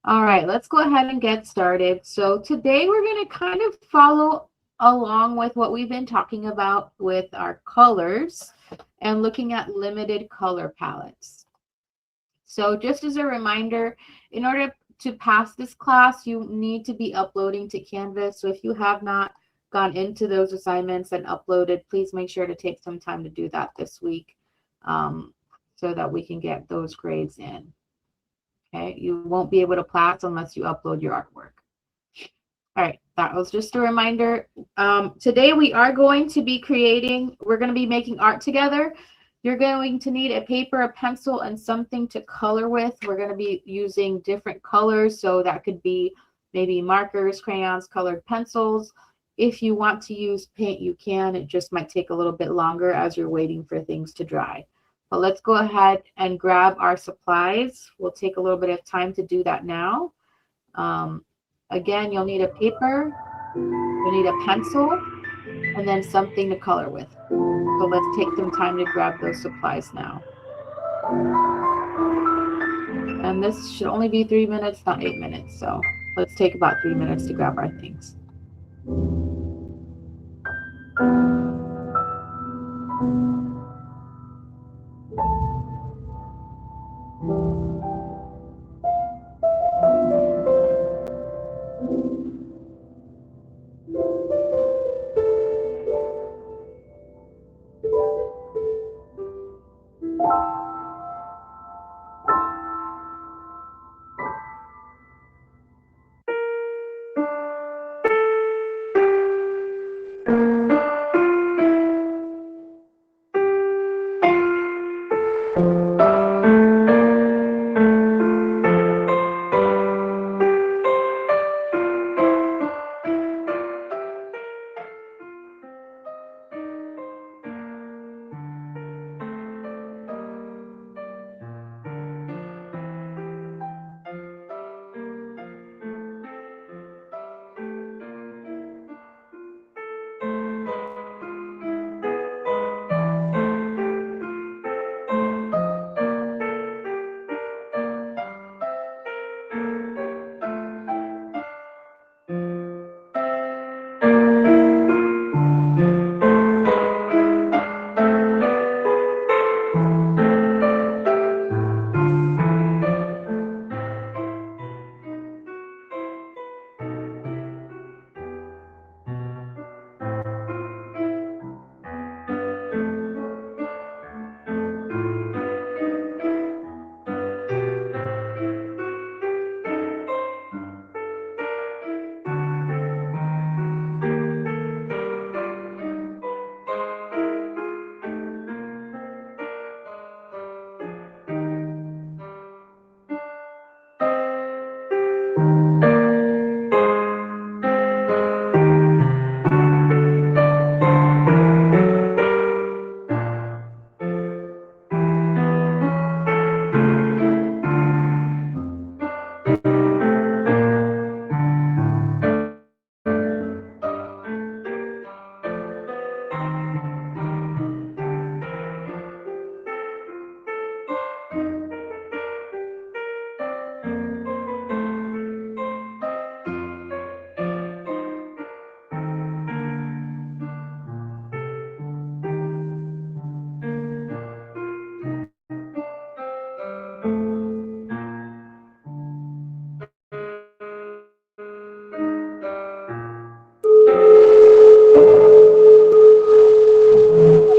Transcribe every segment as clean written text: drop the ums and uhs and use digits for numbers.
All right, let's go ahead and get started. So today we're going to kind of follow along with what we've been talking about with our colors and looking at limited color palettes. So just as a reminder, in order to pass this class, you need to be uploading to Canvas. So if you have not gone into those assignments and uploaded, please make sure to take some time to do that this week so that we can get those grades in. Okay, you won't be able to pass unless you upload your artwork. All right, that was just a reminder. Today we are going to be we're going to be making art together. You're going to need a paper, a pencil, and something to color with. We're going to be using different colors, so that could be maybe markers, crayons, colored pencils. If you want to use paint, you can. It just might take a little bit longer as you're waiting for things to dry. But let's go ahead and grab our supplies. We'll take a little bit of time to do that now. Again, you'll need a paper, you'll need a pencil, and then something to color with. So let's take some time to grab those supplies now. And this should only be 3 minutes, not 8 minutes. So let's take about 3 minutes to grab our things.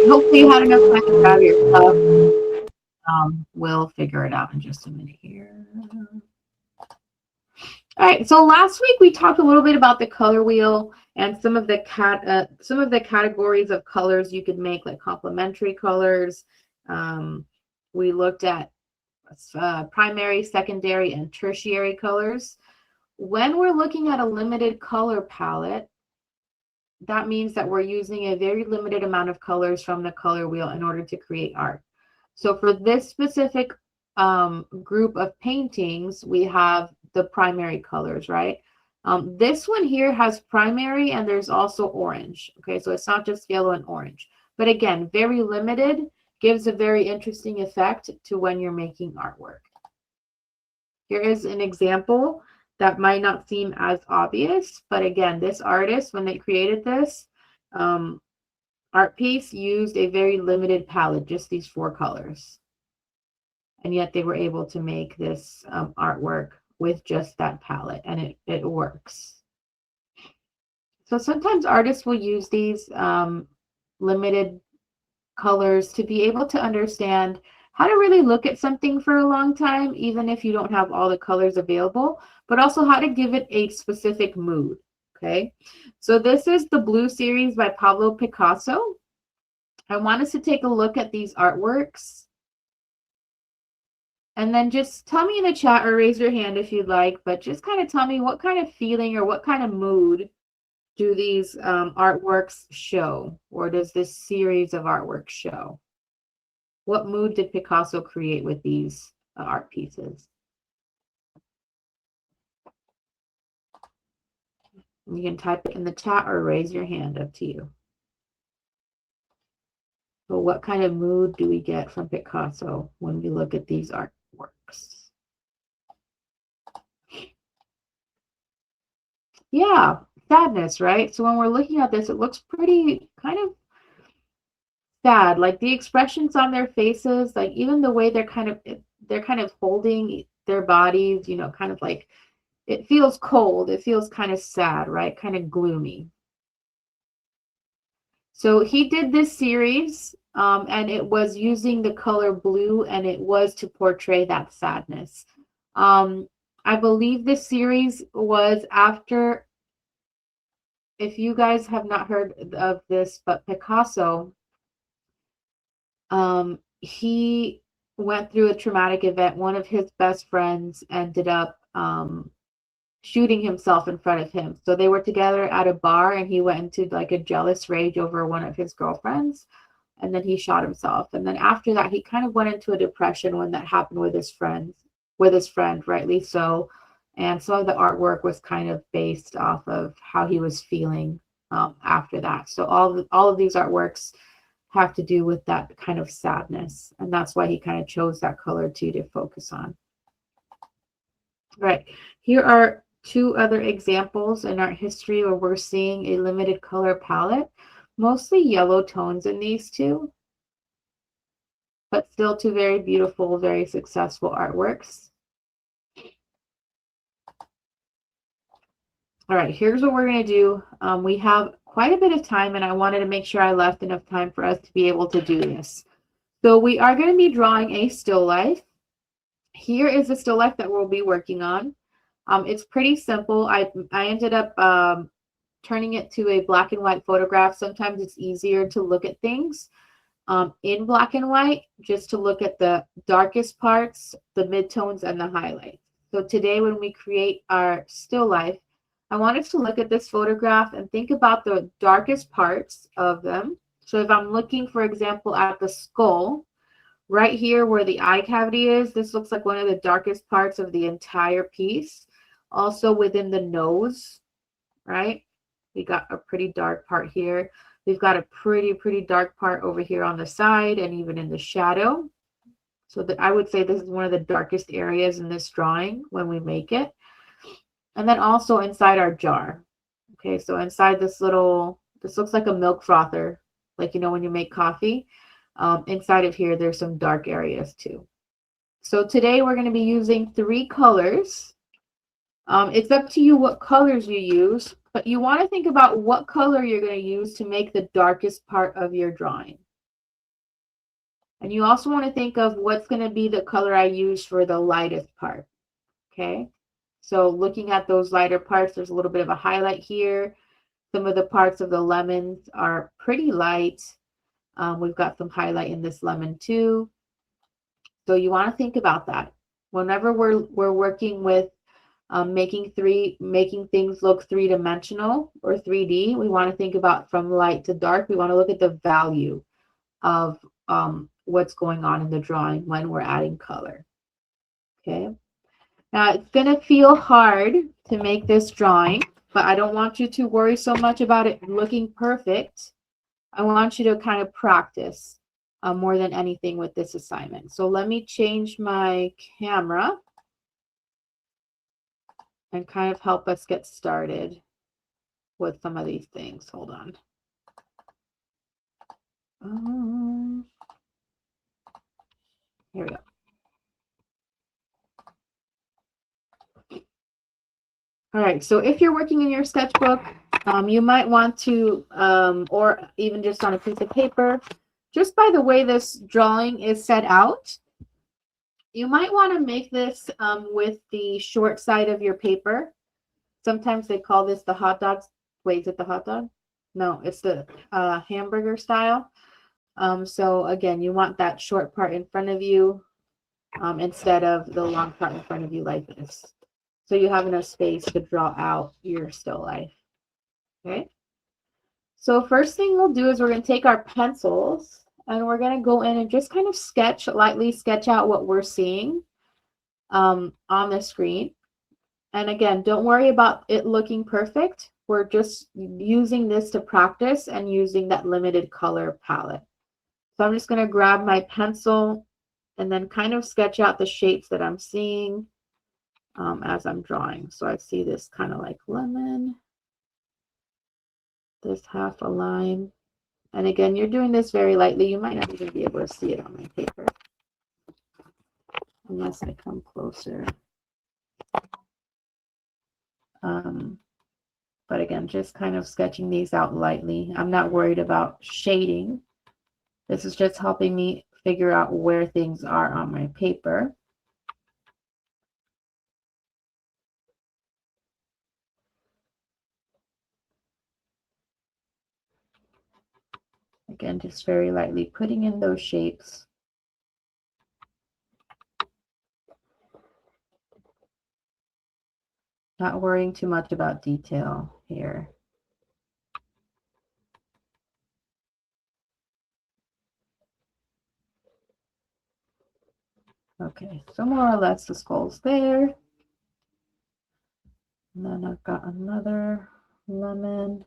Hopefully you had enough time to grab your stuff. We'll figure it out in just a minute here. All right, so last week we talked a little bit about the color wheel and some of the categories of colors you could make, like complementary colors. We looked at primary, secondary, and tertiary colors. When we're looking at a limited color palette, that means that we're using a very limited amount of colors from the color wheel in order to create art. So for this specific group of paintings, we have the primary colors, right? This one here has primary and there's also orange. Okay, so it's not just yellow and orange. But again, very limited, gives a very interesting effect to when you're making artwork. Here is an example that might not seem as obvious, but again, this artist, when they created this art piece, used a very limited palette, just these 4 colors. And yet they were able to make this artwork with just that palette, and it works. So sometimes artists will use these limited colors to be able to understand how to really look at something for a long time, even if you don't have all the colors available, but also how to give it a specific mood. Okay, so this is the Blue series by Pablo Picasso. I want us to take a look at these artworks. And then just tell me in the chat or raise your hand if you'd like, but just kind of tell me what kind of feeling or what kind of mood do these artworks show, or does this series of artworks show? What mood did Picasso create with these art pieces? You can type it in the chat or raise your hand, up to you. So what kind of mood do we get from Picasso when we look at these artworks? Yeah, sadness, right? So when we're looking at this, it looks pretty kind of sad. Like the expressions on their faces, like even the way they're kind of holding their bodies, you know, kind of like it feels cold. It feels kind of sad, right? Kind of gloomy. So he did this series, and it was using the color blue, and it was to portray that sadness. I believe this series was after, if you guys have not heard of this, but Picasso, he went through a traumatic event. One of his best friends ended up shooting himself in front of him. So they were together at a bar, and he went into like a jealous rage over one of his girlfriends, and then he shot himself. And then after that, he kind of went into a depression when that happened with his friend, rightly so. And some of the artwork was kind of based off of how he was feeling after that. So all of these artworks have to do with that kind of sadness, and that's why he kind of chose that color too to focus on. Right, here are 2 other examples in art history where we're seeing a limited color palette, mostly yellow tones in these 2, but still 2 very beautiful, very successful artworks. All right, here's what we're going to do. We have quite a bit of time, and I wanted to make sure I left enough time for us to be able to do this. So we are going to be drawing a still life. Here is the still life that we'll be working on. It's pretty simple. I ended up turning it to a black and white photograph. Sometimes it's easier to look at things in black and white, just to look at the darkest parts, the midtones, and the highlights. So today when we create our still life, I want us to look at this photograph and think about the darkest parts of them. So if I'm looking, for example, at the skull, right here where the eye cavity is, this looks like one of the darkest parts of the entire piece. Also within the nose, right? We got a pretty dark part here. We've got a pretty dark part over here on the side and even in the shadow. So I would say this is one of the darkest areas in this drawing when we make it. And then also inside our jar. Okay, so inside this looks like a milk frother, like, you know, when you make coffee. Inside of here, there's some dark areas too. So today we're going to be using 3 colors. It's up to you what colors you use, but you want to think about what color you're going to use to make the darkest part of your drawing. And you also want to think of what's going to be the color I use for the lightest part. Okay, so looking at those lighter parts, there's a little bit of a highlight here. Some of the parts of the lemons are pretty light. We've got some highlight in this lemon too. So you want to think about that. Whenever we're working with making things look 3-dimensional or 3D, we want to think about from light to dark. We want to look at the value of what's going on in the drawing when we're adding color. Okay. Now it's going to feel hard to make this drawing, but I don't want you to worry so much about it looking perfect. I want you to kind of practice more than anything with this assignment. So let me change my camera and kind of help us get started with some of these things. Hold on. Here we go. All right, so if you're working in your sketchbook, you might want to, or even just on a piece of paper, just by the way this drawing is set out, you might want to make this with the short side of your paper. Sometimes they call this the hot dog. Wait, is it the hot dog? No, it's the hamburger style. So again, you want that short part in front of you instead of the long part in front of you like this. So you have enough space to draw out your still life. Okay. So first thing we'll do is we're going to take our pencils and we're going to go in and just kind of lightly sketch out what we're seeing on the screen. And again, don't worry about it looking perfect. We're just using this to practice and using that limited color palette. So I'm just going to grab my pencil and then kind of sketch out the shapes that I'm seeing as I'm drawing. So I see this kind of like lemon, this half a lime. And again, you're doing this very lightly. You might not even be able to see it on my paper unless I come closer. But again, just kind of sketching these out lightly. I'm not worried about shading. This is just helping me figure out where things are on my paper. Again, just very lightly putting in those shapes. Not worrying too much about detail here. Okay, so more or less the skull's there. And then I've got another lemon.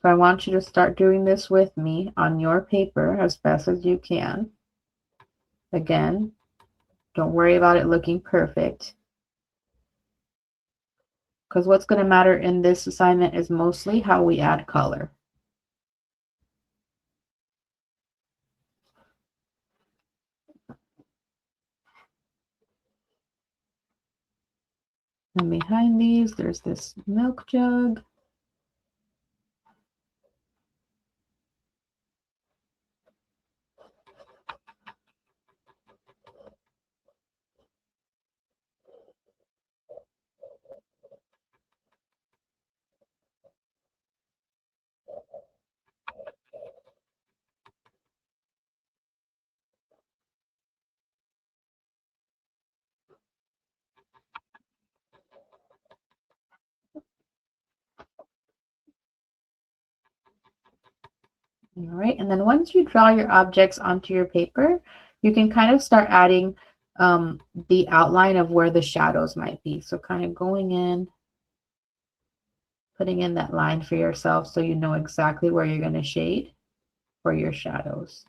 So I want you to start doing this with me on your paper as best as you can. Again, don't worry about it looking perfect, because what's going to matter in this assignment is mostly how we add color. And behind these, there's this milk jug. All right, and then once you draw your objects onto your paper, you can kind of start adding the outline of where the shadows might be. So kind of going in, putting in that line for yourself so you know exactly where you're going to shade for your shadows.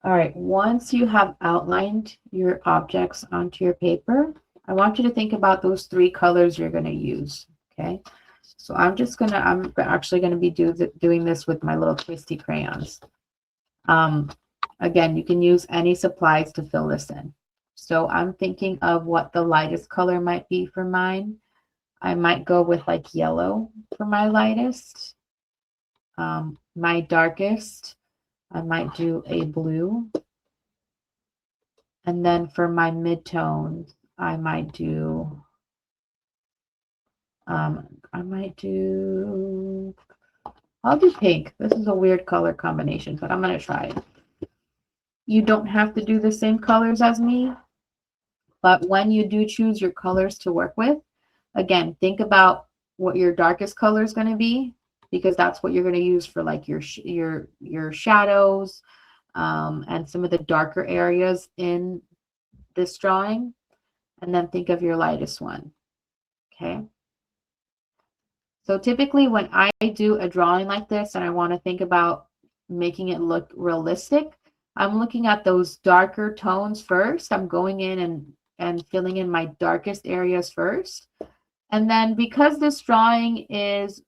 All right, once you have outlined your objects onto your paper, I want you to think about those three colors you're going to use, okay? So I'm actually going to be doing this with my little twisty crayons. Again, you can use any supplies to fill this in. So I'm thinking of what the lightest color might be for mine. I might go with like yellow for my lightest. My darkest, I might do a blue. And then for my mid-tone, I might do I'll do pink. This is a weird color combination, but I'm going to try it. You don't have to do the same colors as me, but when you do choose your colors to work with, again, think about what your darkest color is going to be, because that's what you're going to use for like your shadows, and some of the darker areas in this drawing. And then think of your lightest one. Okay. So typically when I do a drawing like this and I want to think about making it look realistic, I'm looking at those darker tones first. I'm going in and filling in my darkest areas first. And then because this drawing is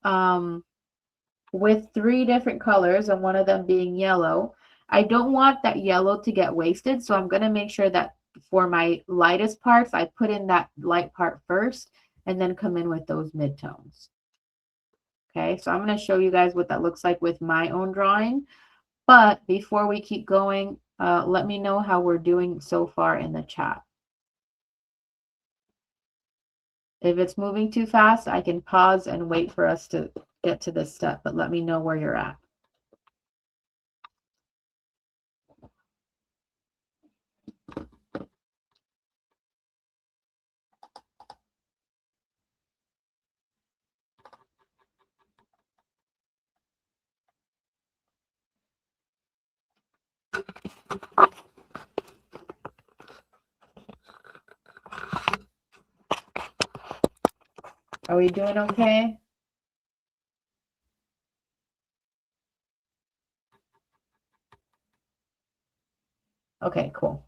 with 3 different colors and one of them being yellow, I don't want that yellow to get wasted. So I'm going to make sure that for my lightest parts, I put in that light part first and then come in with those midtones. Okay, so I'm going to show you guys what that looks like with my own drawing. But before we keep going, let me know how we're doing so far in the chat. If it's moving too fast, I can pause and wait for us to get to this step, but let me know where you're at. Are we doing okay? Okay, cool.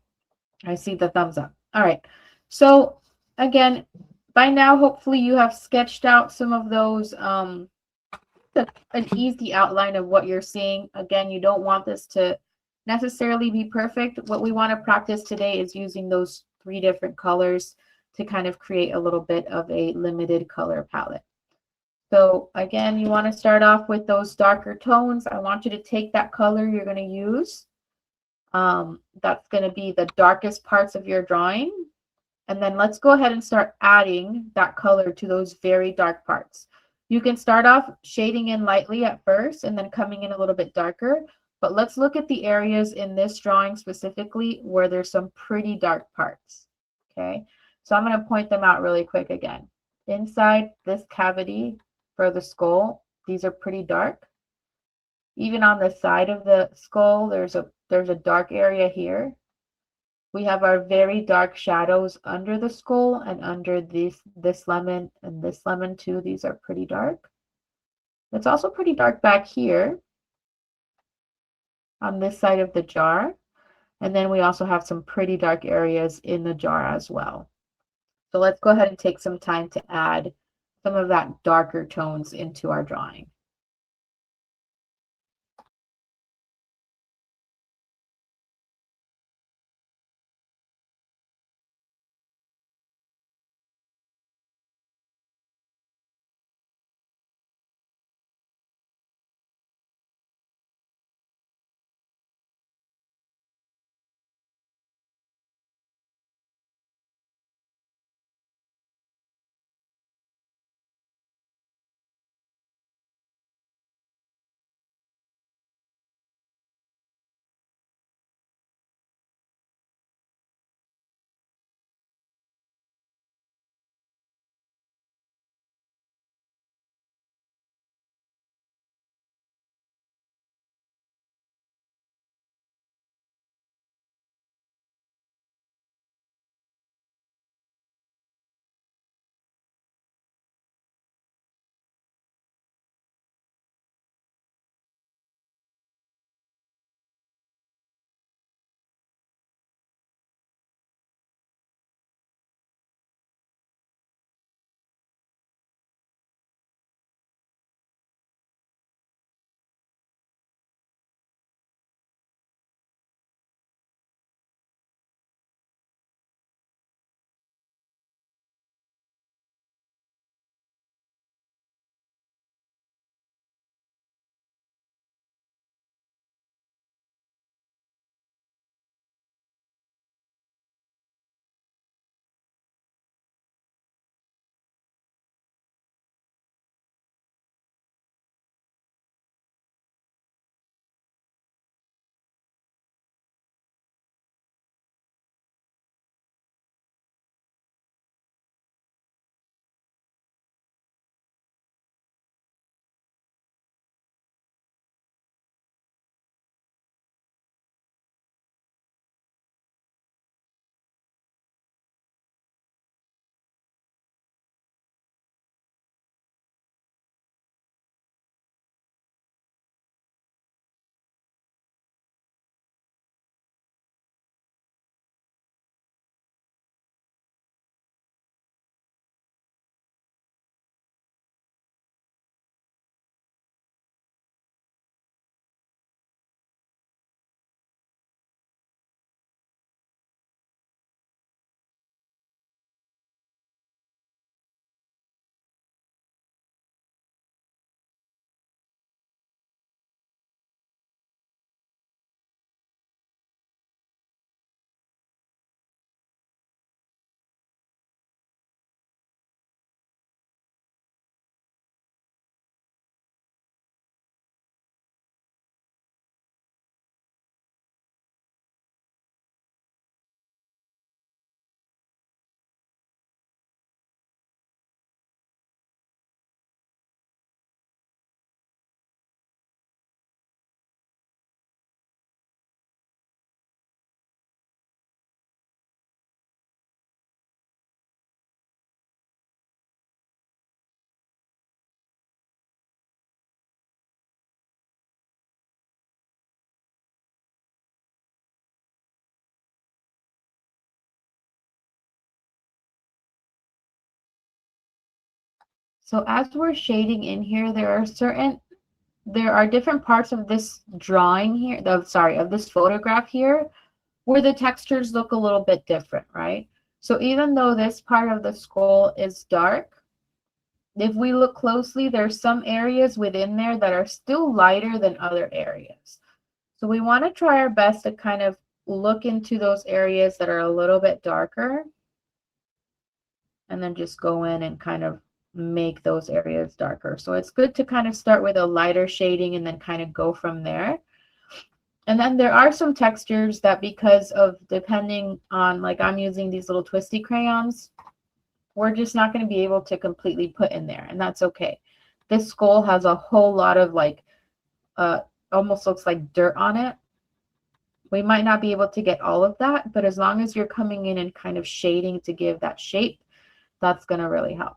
I see the thumbs up. All right. So again, by now, hopefully you have sketched out some of those, an easy outline of what you're seeing. Again, you don't want this to necessarily be perfect. What we want to practice today is using those 3 different colors to kind of create a little bit of a limited color palette. So again, you want to start off with those darker tones. I want you to take that color you're going to use. That's going to be the darkest parts of your drawing. And then let's go ahead and start adding that color to those very dark parts. You can start off shading in lightly at first and then coming in a little bit darker. But let's look at the areas in this drawing specifically where there's some pretty dark parts. Okay, so I'm going to point them out really quick again. Inside this cavity for the skull, these are pretty dark. Even on the side of the skull, there's a dark area here. We have our very dark shadows under the skull and under this lemon and this lemon too. These are pretty dark. It's also pretty dark back here on this side of the jar. And then we also have some pretty dark areas in the jar as well. So let's go ahead and take some time to add some of that darker tones into our drawing. So as we're shading in here, there are different parts of this drawing here, of this photograph here, where the textures look a little bit different, right? So even though this part of the skull is dark, if we look closely, there's some areas within there that are still lighter than other areas. So we want to try our best to kind of look into those areas that are a little bit darker, and then just go in and kind of make those areas darker. So it's good to kind of start with a lighter shading and then kind of go from there. And then there are some textures that, because of depending on, like I'm using these little twisty crayons, we're just not going to be able to completely put in there, and that's okay. This skull has a whole lot of like almost looks like dirt on it. We might not be able to get all of that, but as long as you're coming in and kind of shading to give that shape, that's going to really help.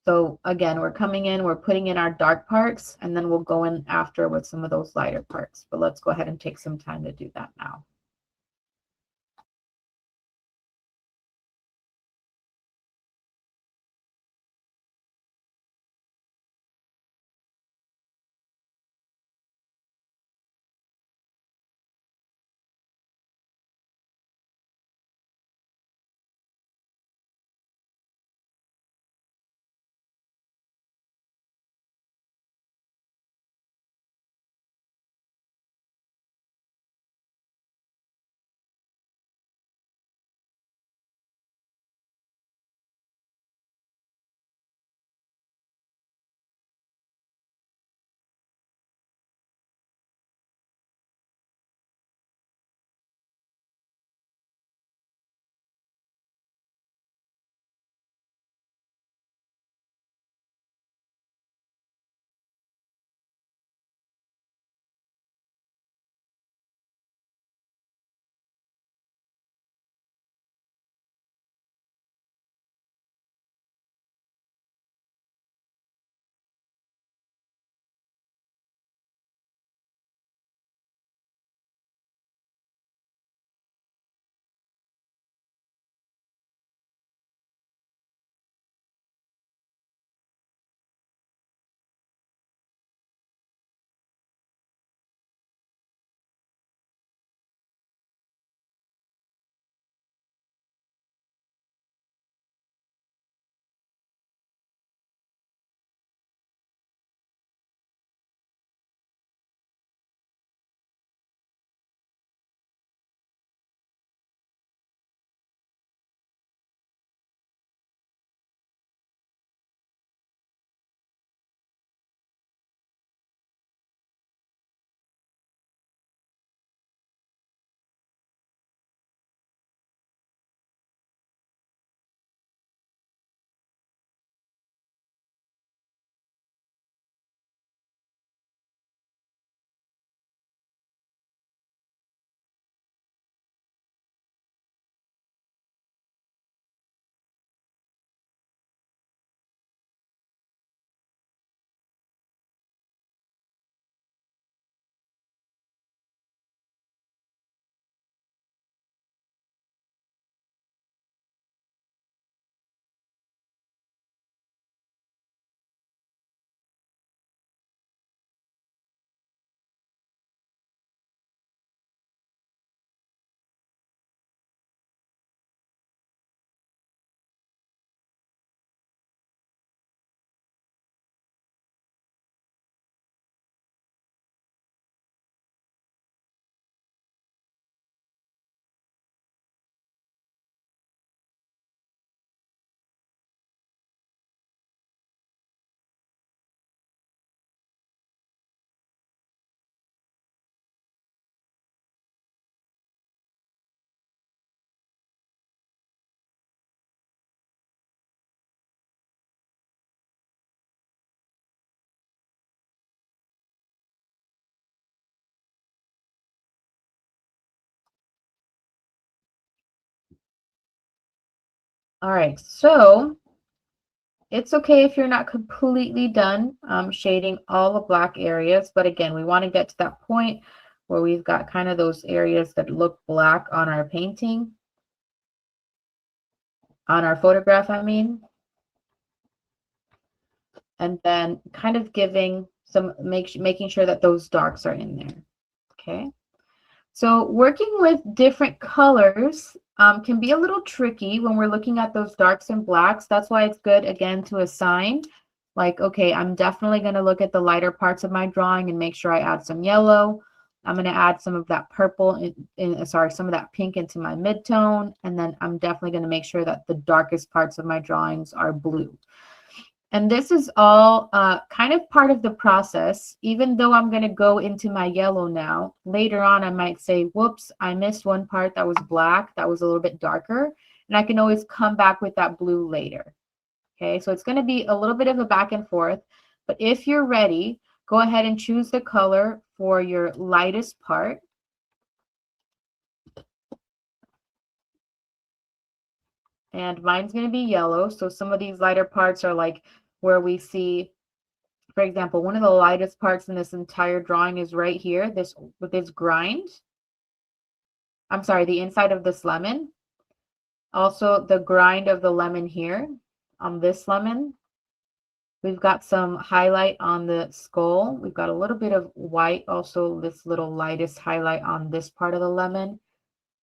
So again, we're coming in, we're putting in our dark parts, and then we'll go in after with some of those lighter parts. But let's go ahead and take some time to do that now. All right, so it's okay if you're not completely done shading all the black areas, but again, we want to get to that point where we've got kind of those areas that look black on our painting, on our photograph, I mean. and then kind of giving some, making sure that those darks are in there. Okay. So working with different colors can be a little tricky when we're looking at those darks and blacks. That's why it's good, again, to assign. Like, okay, I'm definitely going to look at the lighter parts of my drawing and make sure I add some yellow. I'm going to add some of that purple, some of that pink into my midtone. And then I'm definitely going to make sure that the darkest parts of my drawings are blue. And this is all kind of part of the process. Even though I'm going to go into my yellow now, later on I might say, whoops, I missed one part that was black, that was a little bit darker. And I can always come back with that blue later. Okay, so it's going to be a little bit of a back and forth. But if you're ready, go ahead and choose the color for your lightest part. And mine's going to be yellow. So some of these lighter parts are like where we see, for example, one of the lightest parts in this entire drawing is right here, this with this grind. I'm sorry, the inside of this lemon. Also the grind of the lemon here on this lemon. We've got some highlight on the skull. We've got a little bit of white, also this little lightest highlight on this part of the lemon.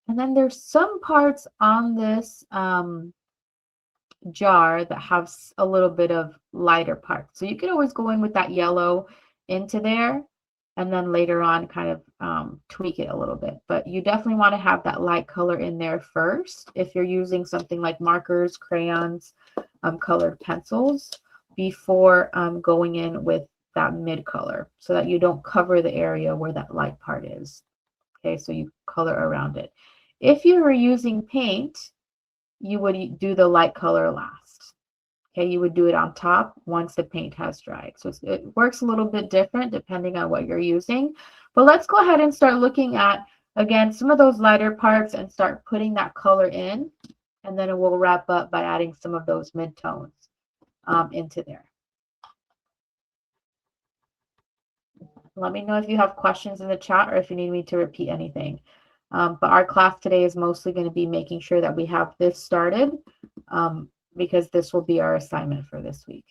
And then there's some parts on this jar that have a little bit of lighter parts. So you could always go in with that yellow into there and then later on kind of tweak it a little bit. But you definitely want to have that light color in there first if you're using something like markers, crayons, colored pencils, before going in with that mid color so that you don't cover the area where that light part is. Okay, so you color around it. If you were using paint, you would do the light color last. Okay, you would do it on top once the paint has dried. So it works a little bit different depending on what you're using. But let's go ahead and start looking at, again, some of those lighter parts and start putting that color in. And then we'll wrap up by adding some of those midtones into there. Let me know if you have questions in the chat or if you need me to repeat anything. But our class today is mostly going to be making sure that we have this started because this will be our assignment for this week.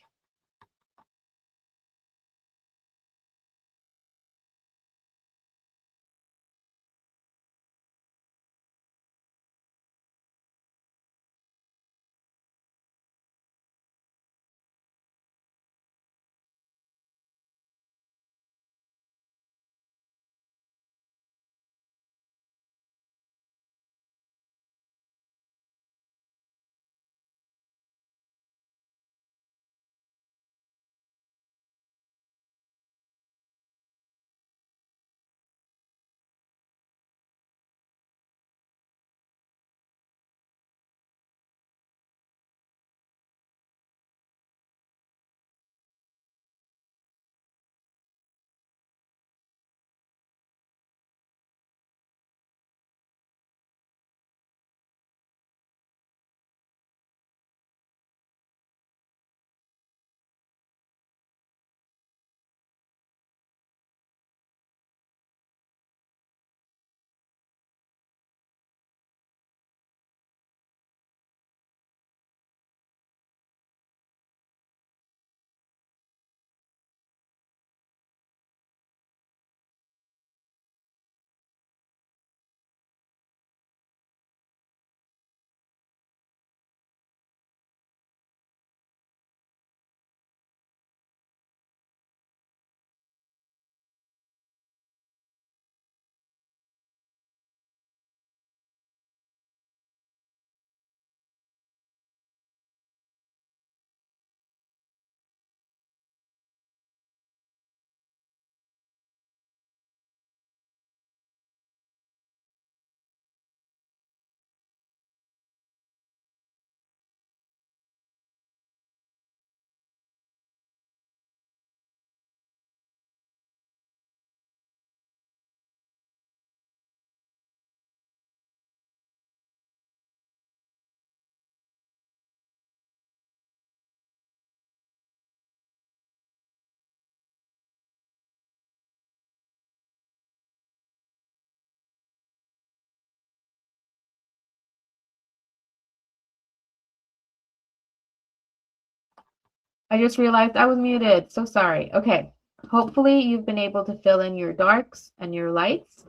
I just realized I was muted. So sorry. Okay. Hopefully you've been able to fill in your darks and your lights.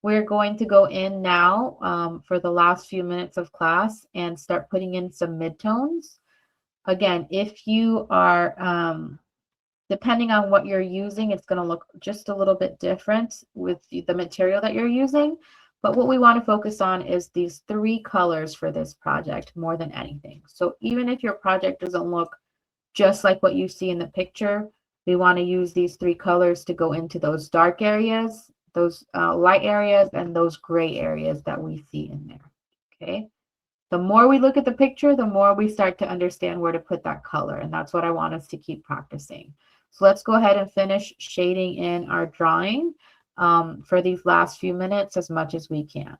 We're going to go in now for the last few minutes of class and start putting in some midtones. Again, if you are, depending on what you're using, it's going to look just a little bit different with the material that you're using. But what we want to focus on is these 3 colors for this project more than anything. So even if your project doesn't look just like what you see in the picture, we want to use these 3 colors to go into those dark areas, those light areas, and those gray areas that we see in there. Okay. The more we look at the picture, the more we start to understand where to put that color. And that's what I want us to keep practicing. So let's go ahead and finish shading in our drawing for these last few minutes as much as we can.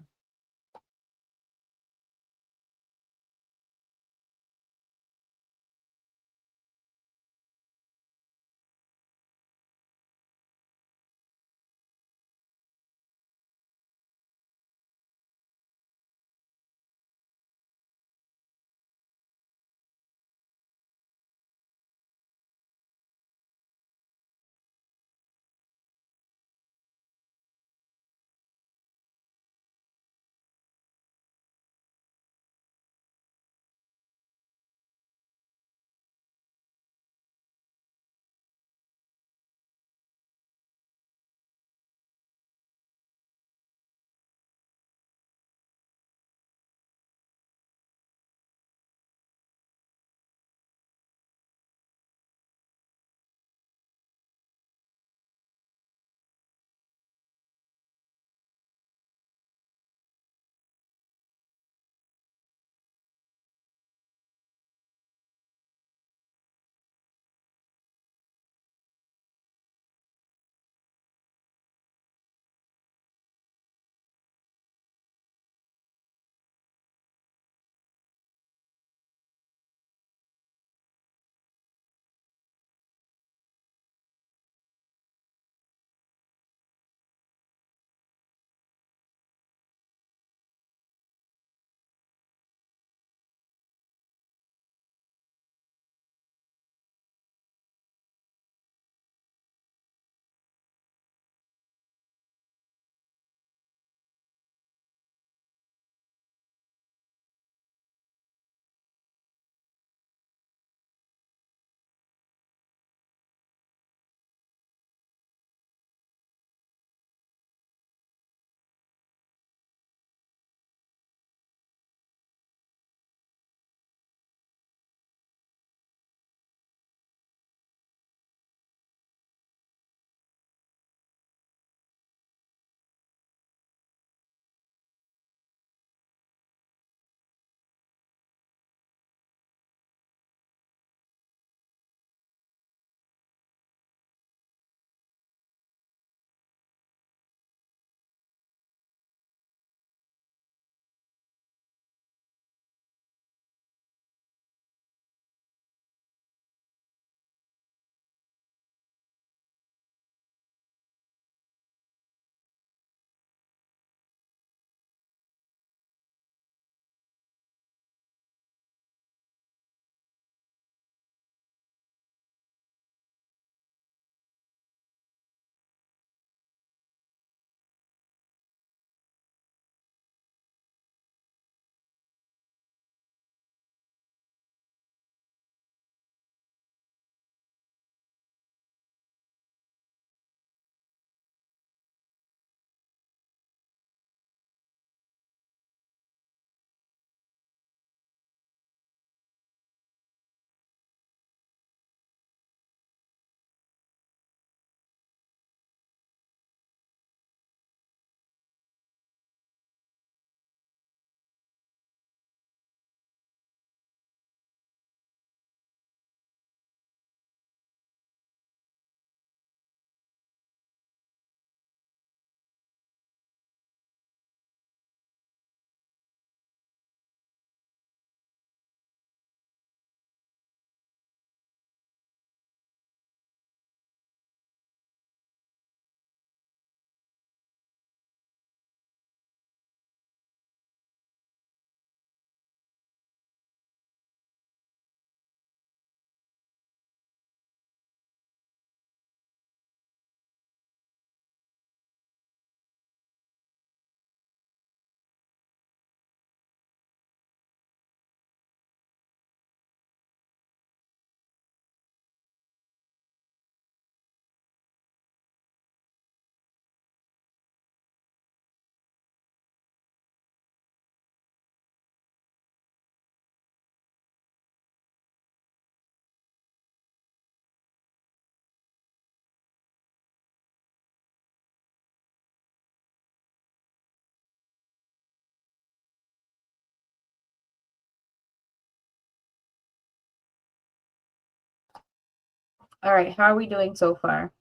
All right, how are we doing so far?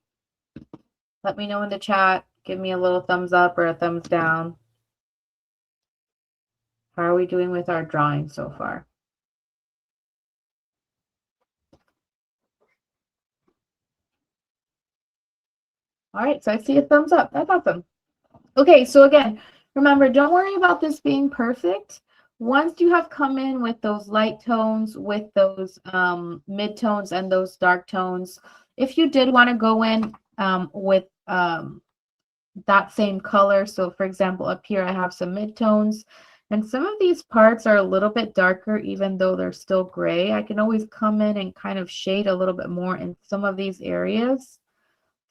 Let me know in the chat. Give me a little thumbs up or a thumbs down. How are we doing with our drawing so far? All right, so I see a thumbs up. That's awesome. Okay, so again, remember, don't worry about this being perfect. Once you have come in with those light tones, with those mid tones and those dark tones, if you did want to go in with that same color, so for example, up here I have some mid tones, and some of these parts are a little bit darker, even though they're still gray. I can always come in and kind of shade a little bit more in some of these areas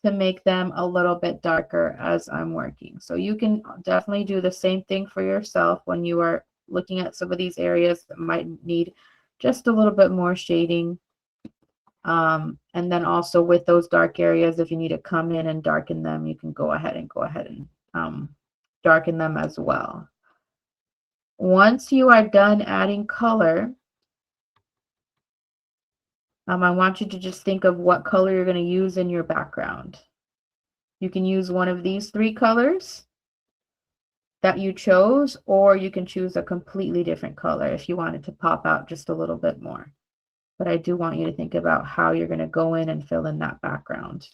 to make them a little bit darker as I'm working. So you can definitely do the same thing for yourself when you are looking at some of these areas that might need just a little bit more shading. And then also with those dark areas, if you need to come in and darken them, you can go ahead and darken them as well. Once you are done adding color, I want you to just think of what color you're going to use in your background. You can use one of these three colors that you chose, or you can choose a completely different color if you want it to pop out just a little bit more. But I do want you to think about how you're going to go in and fill in that background.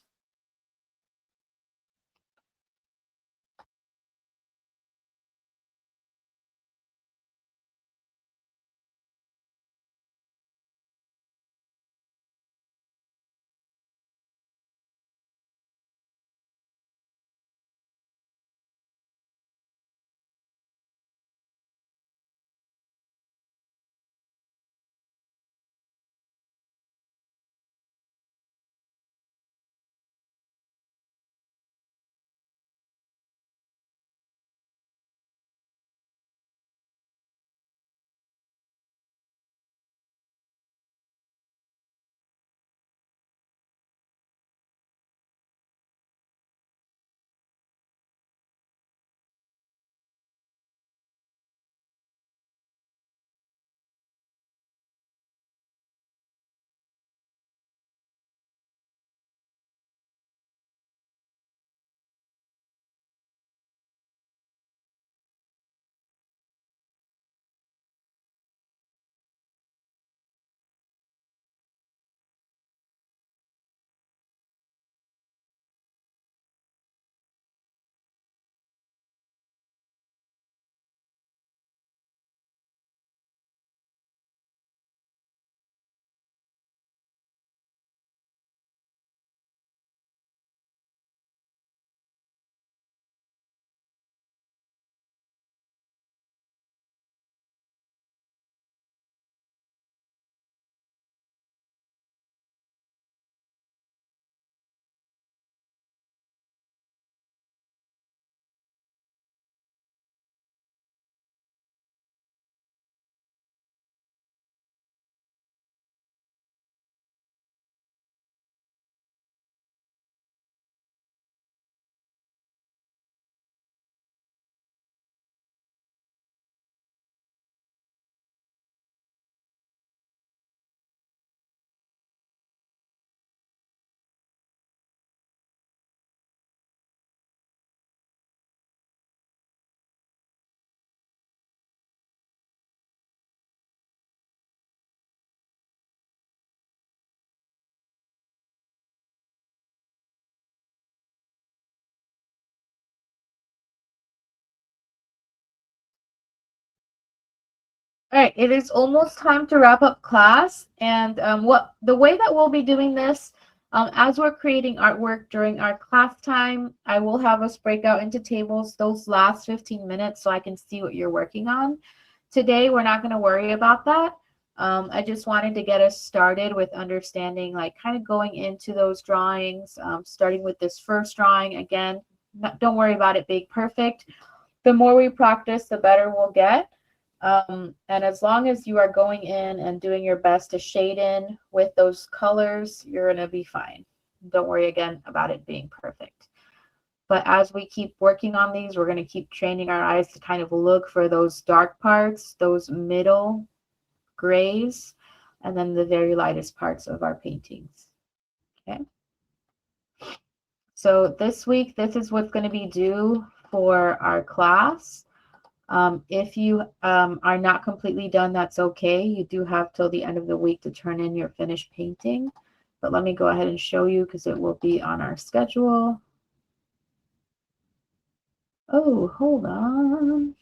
All right, it is almost time to wrap up class. And what the way that we'll be doing this, as we're creating artwork during our class time, I will have us break out into tables those last 15 minutes so I can see what you're working on. Today, we're not going to worry about that. I just wanted to get us started with understanding, like kind of going into those drawings, starting with this first drawing. Again, don't worry about it being perfect. The more we practice, the better we'll get. And as long as you are going in and doing your best to shade in with those colors, you're going to be fine. Don't worry again about it being perfect. But as we keep working on these, we're going to keep training our eyes to kind of look for those dark parts, those middle grays, and then the very lightest parts of our paintings. Okay. So this week, this is what's going to be due for our class. If you are not completely done, that's okay. You do have till the end of the week to turn in your finished painting. But let me go ahead and show you because it will be on our schedule. Oh, hold on.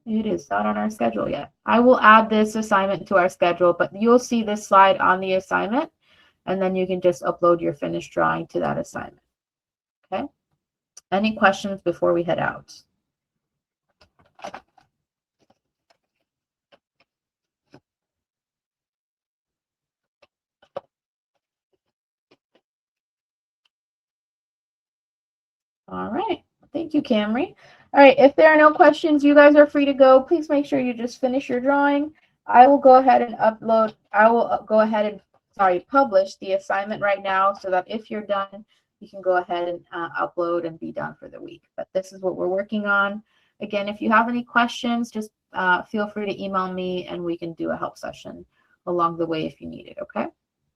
It is not on our schedule yet. I will add this assignment to our schedule, but you'll see this slide on the assignment, and then you can just upload your finished drawing to that assignment. Okay? Any questions before we head out? All right. Thank you, Camry. All right. If there are no questions, you guys are free to go. Please make sure you just finish your drawing. I will go ahead and upload. I will go ahead and, publish the assignment right now so that if you're done, you can go ahead and upload and be done for the week. But this is what we're working on. Again, if you have any questions, just feel free to email me and we can do a help session along the way if you need it. Okay.